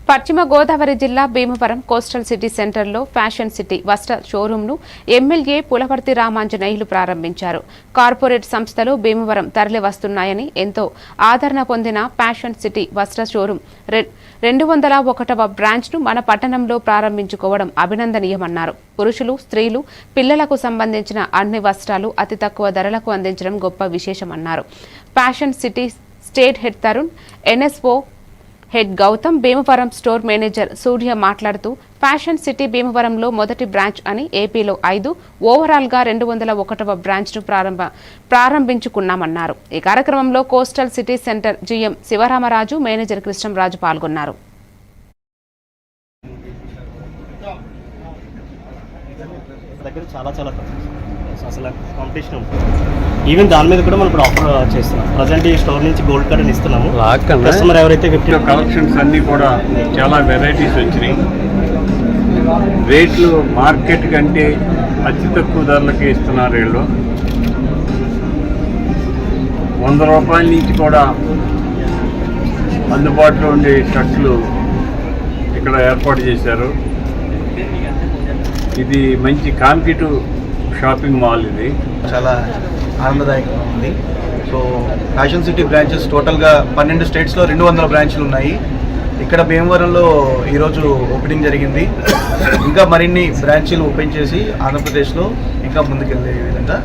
పశ్చిమ గోదావరి జిల్లా Bhimavaram coastal city సెంటర్లో ఫ్యాషన్ సిటీ వస్త్ర షోరూంను ఎమ్మెల్యే పులవర్తి రామాంజనేయులు ప్రారంభించారు. కార్పొరేట్ సంస్థలు భీమవరం తరలి వస్తున్నాయని, ఎంతో ఆదరణ పొందిన ఫ్యాషన్ సిటీ వస్త్ర షోరూం 201వ బ్రాంచ్ను మన పట్టణంలో ప్రారంభించుకోవడం అభినందనీయమన్నారు. పురుషులు, స్త్రీలు, పిల్లలకు సంబంధించిన అన్ని వస్త్రాలు అతి తక్కువ ధరలకు అందించడం గొప్ప విశేషమన్నారు. Fashion city state head Tarun, NSO head Gautam, Bhimavaram store manager Surya మాట్లాడుతూ ఫ్యాషన్ సిటీ భీమవరంలో మొదటి బ్రాంచ్ అని, ఏపీలో 5, ఓవరాల్గా 201వ బ్రాంచ్ను ప్రారంభించుకున్నామన్నారు. ఈ కార్యక్రమంలో coastal city centre GM Sivaramaraju, manager Krishnamraju పాల్గొన్నారు. అసలు కాంపిటీషన్ ఉంటుంది. ఈవెన్ దాని మీద కూడా మనం ఇప్పుడు ఆఫర్ చేస్తున్నాం. ప్రజెంట్ ఈ స్టోర్ నుంచి గోల్డ్ కార్డ్ ఇస్తున్నాము. కస్టమర్ ఎవరైతే 50 కలెక్షన్స్ అన్నీ కూడా చాలా వెరైటీస్ వచ్చినాయి. రేట్లు మార్కెట్ కంటే అతి తక్కువ ధరలకే ఇస్తున్నారు. వీళ్ళు 100 రూపాయల నుంచి కూడా అందుబాటులో ఉండే షర్ట్లు ఇక్కడ ఏర్పాటు చేశారు. ఇది మంచి కాంపిటేటివ్ షాపింగ్ మాల్. ఇది చాలా ఆనందదాయకంగా ఉంది. సో ఫ్యాషన్ సిటీ బ్రాంచెస్ టోటల్గా 12 స్టేట్స్లో 200 బ్రాంచ్లు ఉన్నాయి. ఇక్కడ భీమవరంలో ఈరోజు ఓపెనింగ్ జరిగింది. ఇంకా మరిన్ని బ్రాంచీలు ఓపెన్ చేసి ఆంధ్రప్రదేశ్లో ఇంకా ముందుకెళ్ళే విధంగా